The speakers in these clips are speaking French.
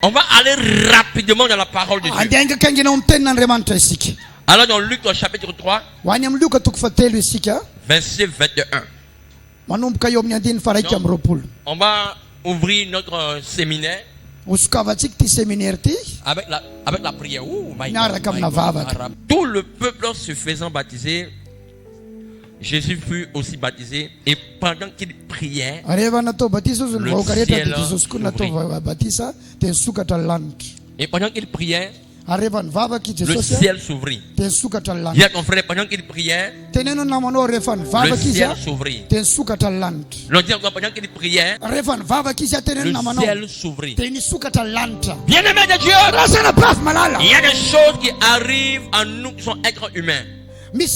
On va aller rapidement dans la parole de Dieu. Alors dans Luc au chapitre 3, verset 21. Donc, on va ouvrir notre séminaire avec la prière. Tout le peuple se faisant baptiser, Jésus fut aussi baptisé, et pendant qu'il priait, et pendant qu'il priait, le ciel s'ouvrit. Dis à ton frère, pendant qu'il priait, le ciel s'ouvrit. L'on dit encore, pendant qu'il priait, le ciel s'ouvrit. Bien-aimé de Dieu, il y a des choses qui arrivent à nous qui sont êtres humains. Et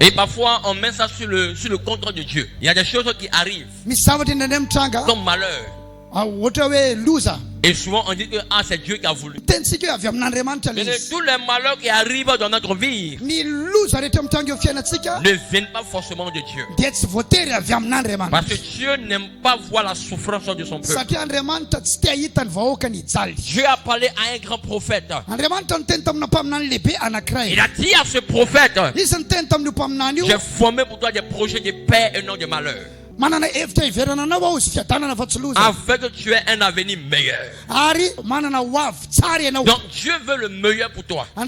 parfois on met ça sur le contrôle de Dieu. Il y a des choses qui arrivent comme malheur. Et souvent on dit que c'est Dieu qui a voulu. Mais tous les malheurs qui arrivent dans notre vie ne viennent pas forcément de Dieu. Parce que Dieu n'aime pas voir la souffrance de son peuple. Dieu a parlé à un grand prophète. Il a dit à ce prophète, j'ai formé pour toi des projets de paix et non de malheur, afin que tu aies un avenir meilleur. Donc Dieu veut le meilleur pour toi. Dieu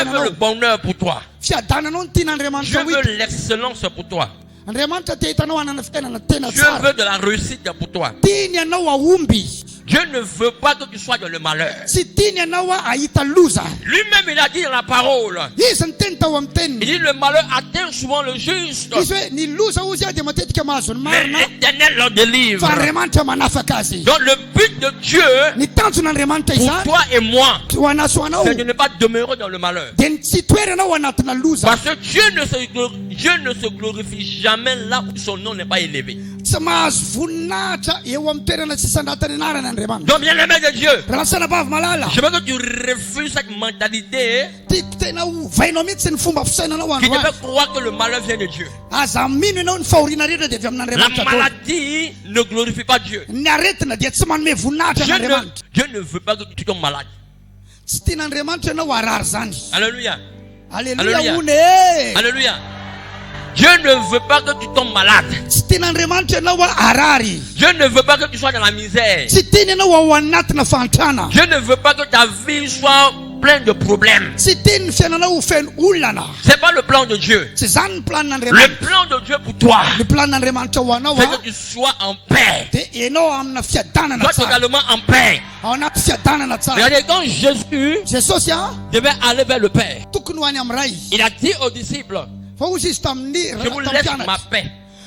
veut le bonheur pour toi. Dieu veut l'excellence pour toi. Dieu veut de la réussite pour toi. Dieu ne veut pas que tu sois dans le malheur. Lui-même il a dit dans la parole, il dit le malheur atteint souvent le juste, mais l'Éternel le délivre. Donc le but de Dieu pour toi et moi, c'est de ne pas demeurer dans le malheur. Parce que Dieu ne se glorifie jamais là où son nom n'est pas élevé. Donc bien aimé de Dieu, je veux que tu refuses cette mentalité qui te fait croire que le malheur vient de Dieu. La maladie ne glorifie pas Dieu. Dieu ne veut pas que tu tombes malade. Alléluia. Alléluia. Alléluia. Dieu ne veut pas que tu tombes malade. Dieu ne veut pas que tu sois dans la misère. Dieu ne veut pas que ta vie soit pleine de problèmes. C'est pas le plan de Dieu. Le plan de Dieu pour toi, c'est que tu sois en paix. Sois totalement en paix. Regardez, quand Jésus devait aller vers le Père, il a dit aux disciples, je vous laisse ma paix.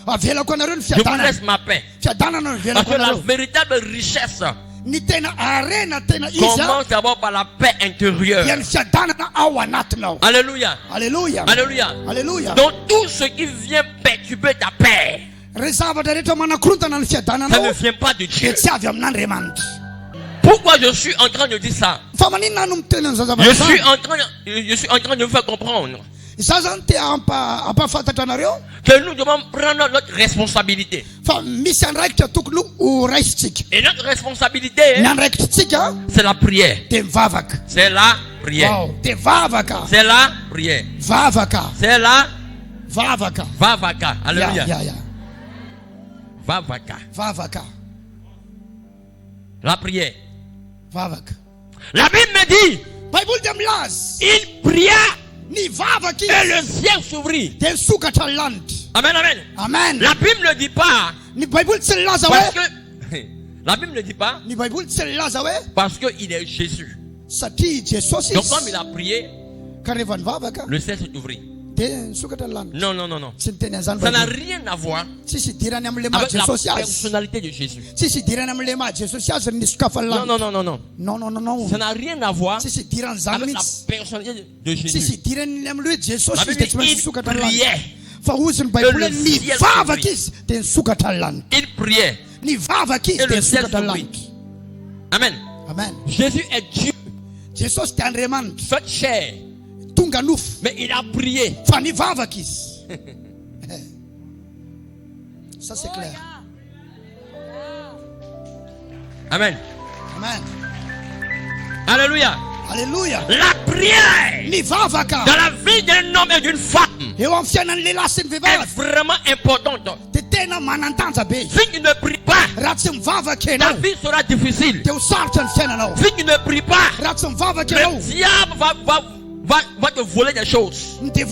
Je vous laisse ma paix. Parce que la véritable richesse commence d'abord par la paix intérieure. Alléluia. Alléluia. Alléluia. Donc tout ce qui vient perturber ta paix, ça ne vient pas de Dieu. Pourquoi je suis en train de dire ça? Je suis en train de vous faire comprendre que nous devons prendre notre responsabilité. Et notre responsabilité, c'est la prière. C'est la prière. C'est la prière. C'est la Vavaka. Alléluia. Vavaka. La prière. La Bible me dit, il pria et le ciel s'ouvrit. Amen, amen. La Bible ne dit pas, parce que la Bible ne dit pas, parce qu'il est Jésus. Donc comme il a prié, le ciel s'est ouvert. Non. Ça n'a rien à voir avec la personnalité de Jésus. Non. Ça n'a rien à voir avec la personnalité de Jésus. La Bible dit, il priait. Il priait. Et le ciel s'ouvrit. Amen. Jésus est Dieu. Fait chair. Mais il a prié. Ça c'est clair. Amen. Amen. Alléluia. Alléluia. La prière dans la vie d'un homme et d'une femme est vraiment importante. Si tu ne pries pas, ta vie sera difficile. Si tu ne pries pas, le diable va te voler des choses. Si tu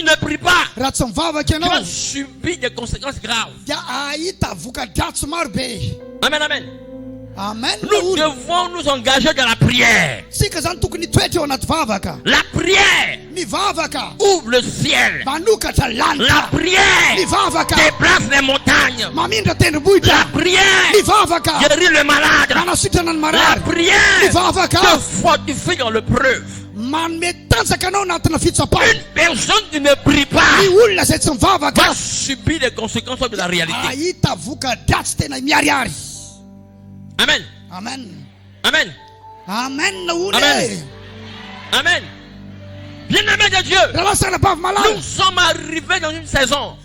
ne pries pas, tu vas subir des conséquences graves. Amen, amen. Amen. Nous devons nous engager dans la prière. La prière ouvre le ciel. La prière déplace les montagnes. La prière guérit le malade. La prière te fortifie dans le preuve. Une personne qui ne prie pas va subir les conséquences de la réalité. Amen. Amen. Amen. Amen. Amen. Amen. Bien-aimés de Dieu, nous sommes arrivés dans une saison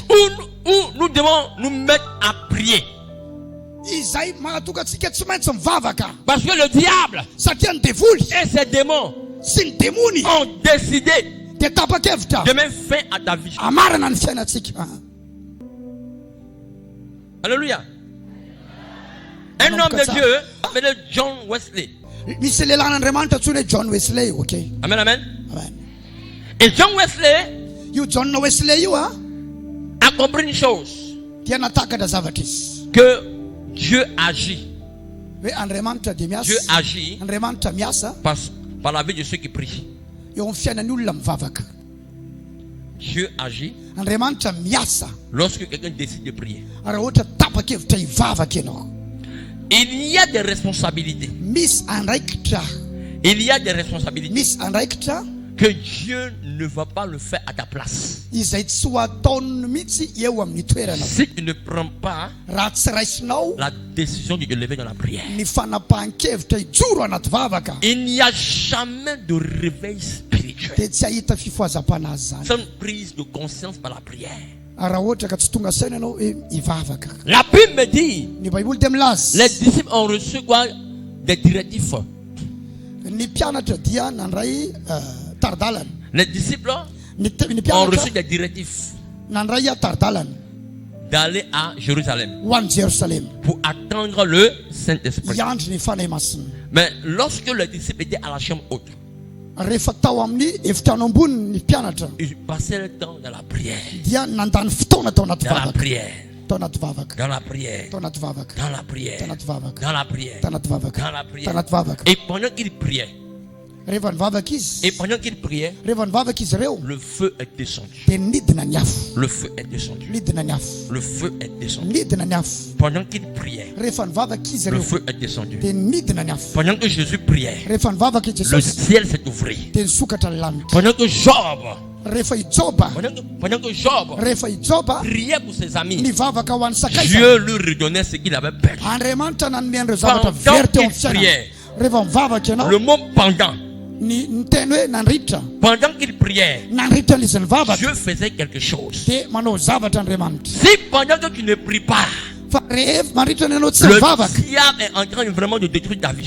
où nous devons nous mettre à prier. Parce que le diable et ses démons ont décidé de mettre fin à ta vie. Alléluia. Un homme de Dieu appelé John Wesley. Amen, amen. Et John Wesley a compris une chose, que Dieu agit. Dieu agit par la vie de ceux qui prient. Dieu agit lorsque quelqu'un décide de prier. Il y a des responsabilités. Il y a des responsabilités que Dieu ne va pas le faire à ta place. Si tu ne prends pas la décision de te lever dans la prière, il n'y a jamais de réveil spirituel sans prise de conscience par la prière. La Bible me dit, les disciples ont reçu quoi? Des directives. Les disciples ont reçu des directives d'aller à Jérusalem pour attendre le Saint-Esprit. Mais lorsque les disciples étaient à la chambre haute, ils passaient le temps dans la prière. Dans la prière. Dans la prière. Dans la prière. Dans la prière. Dans la prière. Et pendant qu'ils priaient, le feu est descendu. Le feu est descendu. Le feu est descendu. Pendant qu'il priait, le feu est descendu. Pendant que Jésus priait, le ciel s'est ouvert. Pendant que Job priait pour ses amis, Dieu lui redonnait ce qu'il avait perdu. Pendant qu'il priait, le mot pendant, pendant qu'il priait, Dieu faisait quelque chose. Si pendant que tu ne pries pas, le diable est en train vraiment de détruire ta vie,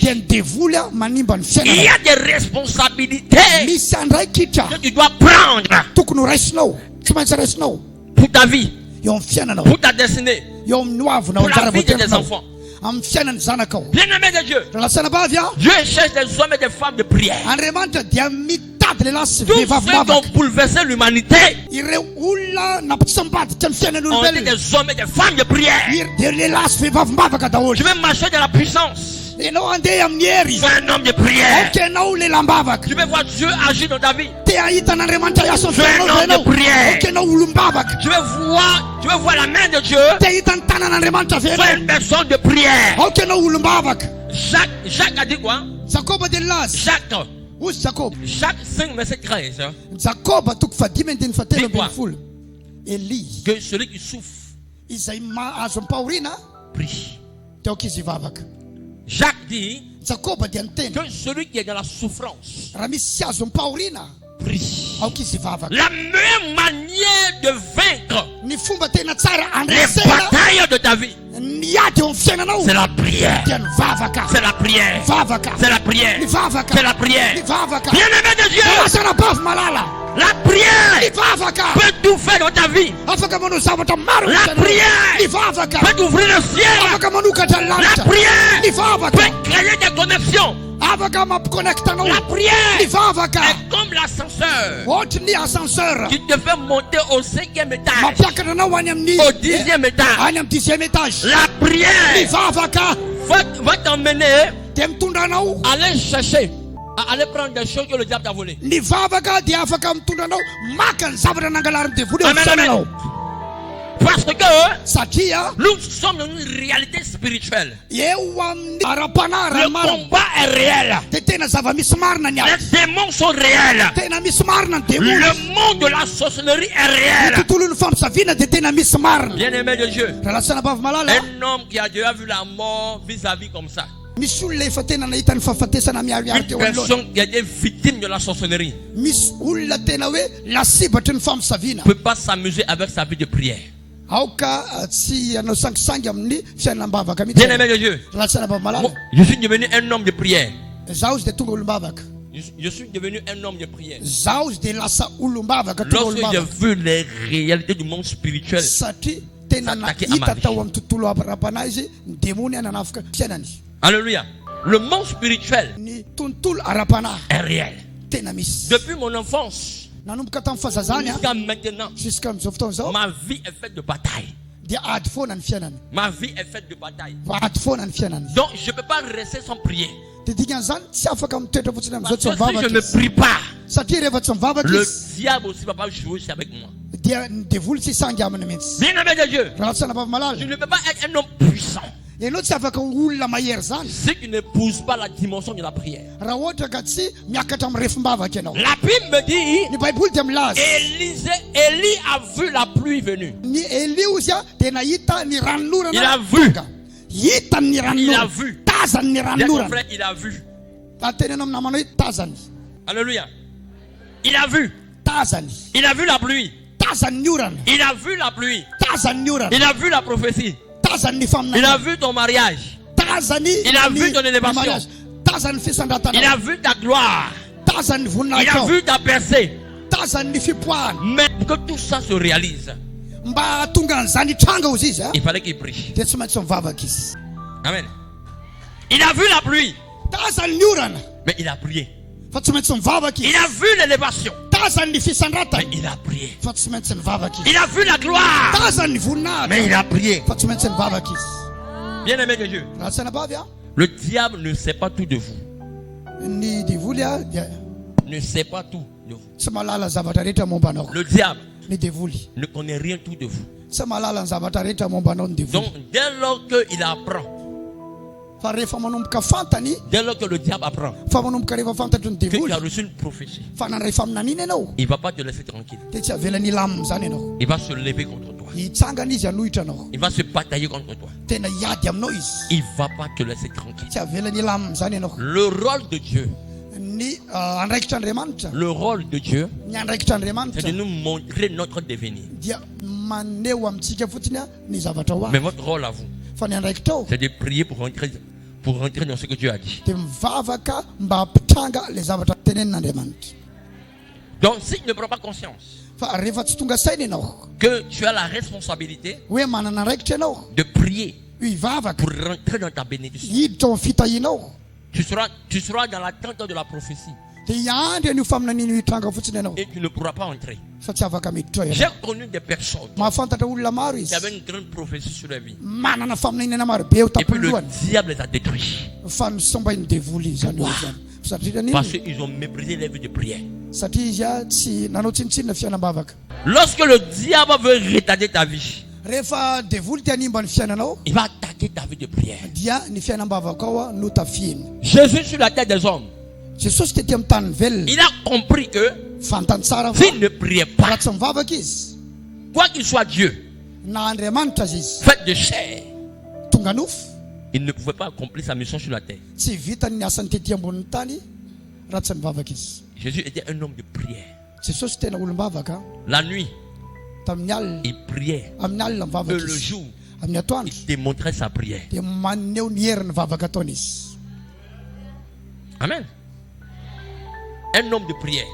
il y a des responsabilités que tu dois prendre pour ta vie, pour ta destinée, pour la vie de tes enfants. Bien-aimé de Dieu, Dieu cherche des hommes et des femmes de prière. Tous ceux qui ont bouleversé l'humanité ont été des hommes et des femmes de prière. Je vais marcher dans la puissance. Sois un homme de prière. Tu veux voir Dieu agir dans ta vie. Sois un homme de prière. Tu veux voir la main de Dieu. Sois une personne de prière. Jacques a dit quoi? Jacques 5 verset 13. Dit quoi? Que celui qui souffre prie. Jacques dit que celui qui est dans la souffrance prie. La meilleure manière de vaincre les batailles de ta vie, C'est la prière. C'est la prière. C'est la prière. C'est la prière. Bien-aimé de Dieu, la prière peut tout faire dans ta vie. La prière peut ouvrir le ciel. La prière peut créer des connexions. La prière est comme l'ascenseur qui te fait monter au 5e étage, au 10e étage. La prière va t'emmener à aller chercher, à aller prendre des choses que le diable t'a volées. Amen. Parce que nous sommes dans une réalité spirituelle. Le combat est réel. Les démons sont réels. Le monde de la sorcellerie est réel. Bien-aimé de Dieu, un homme qui a déjà vu la mort vis-à-vis comme ça. Une personne qui a été victime de la sorcellerie ne peut pas s'amuser avec sa vie de prière. Bien-aimé de Dieu, je suis devenu un homme de prière. Je suis devenu un homme de prière. Lorsque j'ai vu les réalités du monde spirituel s'attaquer à ma vie. Alléluia. Le monde spirituel est réel. Depuis mon enfance jusqu'à maintenant, ma vie est faite de bataille. Ma vie est faite de bataille. Donc je ne peux pas rester sans prier. Parce que si je ne prie pas, le diable aussi ne va pas jouer avec moi. Bien-aimé de Dieu, je ne peux pas être un homme puissant si tu n'épouses pas la dimension de la prière. La Bible me dit, Élie a vu la pluie venue. Il a vu. Il a vu. Frère, il a vu. Alléluia. Il a vu. Il a vu la pluie. Il a vu la pluie. Il a vu la prophétie. Il a vu ton mariage. Il a vu ton élévation. Il a vu ta gloire. Il a vu ta percée. Mais que tout ça se réalise, il fallait qu'il prie. Amen. Il a vu la pluie, mais il a prié. Il a vu l'élévation, mais il a prié. Il a vu la gloire, mais il a prié. Bien-aimé de Dieu, le diable ne sait pas tout de vous. Ne sait pas tout de vous. Le diable ne connaît rien tout de vous. Donc dès lors qu'il apprend, dès lors que le diable apprend que tu as reçu une prophétie, il ne va pas te laisser tranquille. Il va se lever contre toi. Il va se batailler contre toi. Il ne va pas te laisser tranquille. Le rôle de Dieu, c'est de nous montrer notre devenir. Mais votre rôle à vous, c'est de prier pour rentrer dans ce que Dieu a dit. Donc si tu ne prends pas conscience que tu as la responsabilité de prier pour rentrer dans ta bénédiction, tu seras dans l'attente de la prophétie et tu ne pourras pas entrer. J'ai connu des personnes qui avaient une grande prophétie sur leur vie, et puis le diable les a détruits parce qu'ils ont méprisé les vies de prière. Lorsque le diable veut retarder ta vie, il va attaquer ta vie de prière. Jésus sur la tête des hommes, il a compris que s'il ne priait pas, quoi qu'il soit Dieu, fait de chair, il ne pouvait pas accomplir sa mission sur la terre. Jésus était un homme de prière. La nuit, il priait. Et le jour, il démontrait sa prière. Amen. Un homme de prière.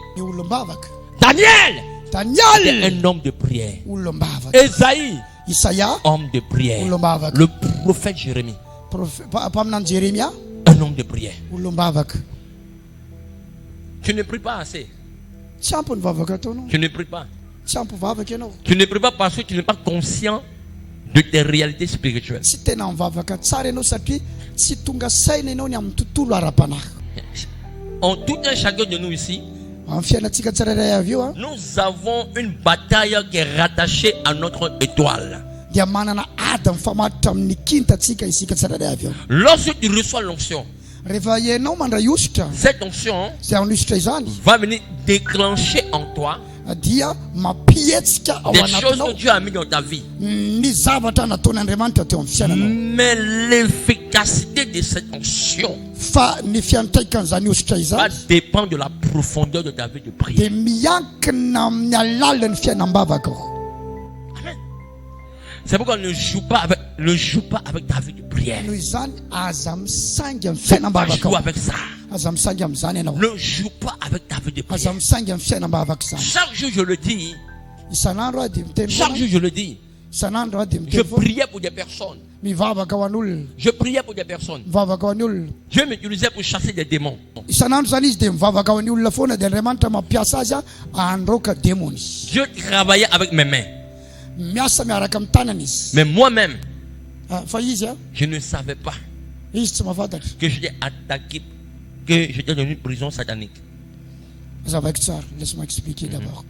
Daniel était un homme de prière. Esaïe, homme de prière. Le prophète Jérémie, un homme de prière. Tu ne pries pas assez. Tu ne pries pas. Tu ne pries pas parce que tu n'es pas conscient de tes réalités spirituelles. En tout un chacun de nous ici, nous avons une bataille qui est rattachée à notre étoile. Lorsque tu reçois l'onction, cette onction va venir déclencher en toi des choses que Dieu a mis dans ta vie. Mais l'efficacité de cette onction va dépendre de la profondeur de ta vie de prière. C'est pourquoi ne joue pas avec ta vie de prière. Ne joue avec ça. Ne joue pas avec ta vie de prière. Chaque jour je le dis. Chaque jour je le dis. Je priais pour des personnes. Je priais pour des personnes. Dieu m'utilisait pour chasser des démons. Dieu travaillait avec mes mains. Mais moi-même, je ne savais pas que j'étais attaqué, que j'étais dans une prison satanique. Laisse-moi expliquer d'abord.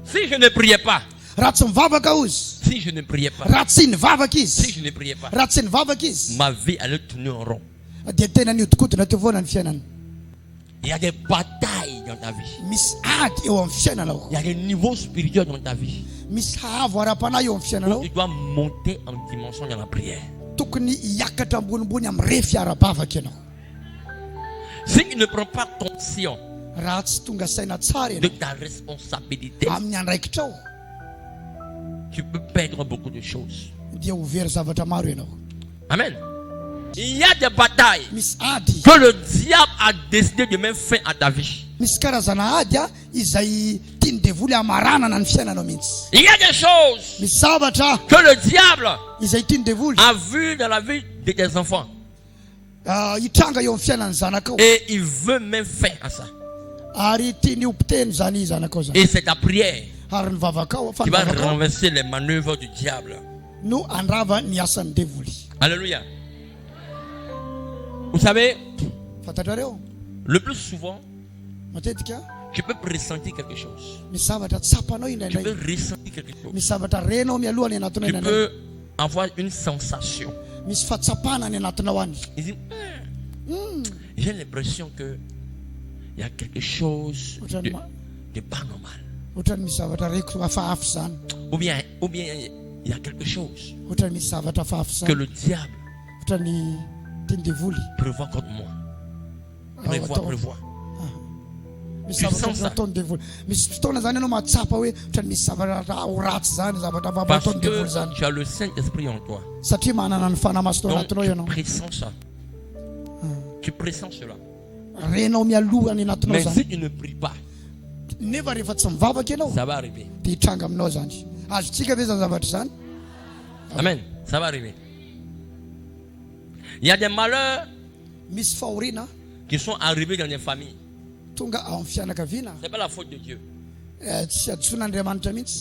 Si je ne priais pas, si je ne priais pas, ma vie allait tourner en rond. Il y a des batailles dans ta vie. Il y a des niveaux spirituels dans ta vie. Où tu dois monter en dimension dans la prière. Si tu ne prends pas conscience de ta responsabilité, tu peux perdre beaucoup de choses. Amen. Il y a des batailles que le diable a décidé de mettre fin à ta vie. Il y a des choses que le diable a vues dans la vie de tes enfants. Et il veut mettre fin à ça. Et c'est ta prière qui va renverser les manœuvres du diable. Alléluia. Vous savez, le plus souvent, tu peux pressentir quelque chose. Tu peux ressentir quelque chose. Tu peux avoir une sensation. Il dit, j'ai l'impression que il y a quelque chose de pas normal. Ou bien il y a quelque chose que le diable prévoit contre moi. Prévoit. Tu sens ça. Parce que tu as le Saint-Esprit en toi. Donc tu pressens ça. Tu pressens cela. Mais si tu ne pries pas, ça va arriver. Amen. Ça va arriver. Il y a des malheurs qui sont arrivés dans les familles. Ce n'est pas la faute de Dieu.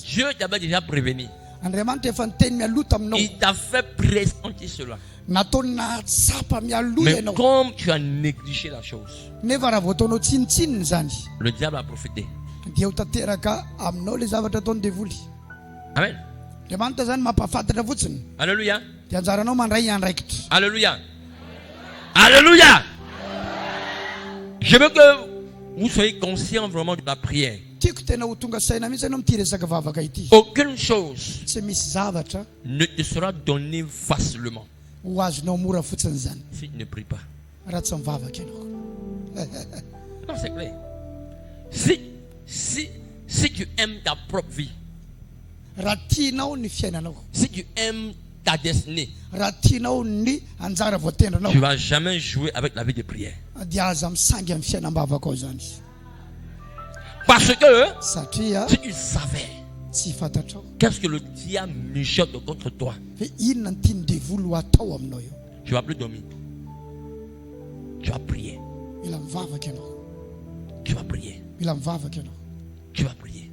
Dieu t'avait déjà prévenu. Il t'a fait pressentir cela. Mais comme tu as négligé la chose, le diable a profité. Amen. Alléluia. Alléluia. Alléluia. Je veux que vous soyez conscients vraiment de la prière. Aucune chose ne te sera donnée facilement. Si tu ne pries pas. Non, c'est clair. Si tu aimes ta propre vie, si tu aimes ta destinée, tu ne vas jamais jouer avec la vie de prière. Parce que si tu savais qu'est-ce que le diable mijote contre toi, tu vas plus dormir. Tu vas prier. Tu vas prier. Tu vas prier.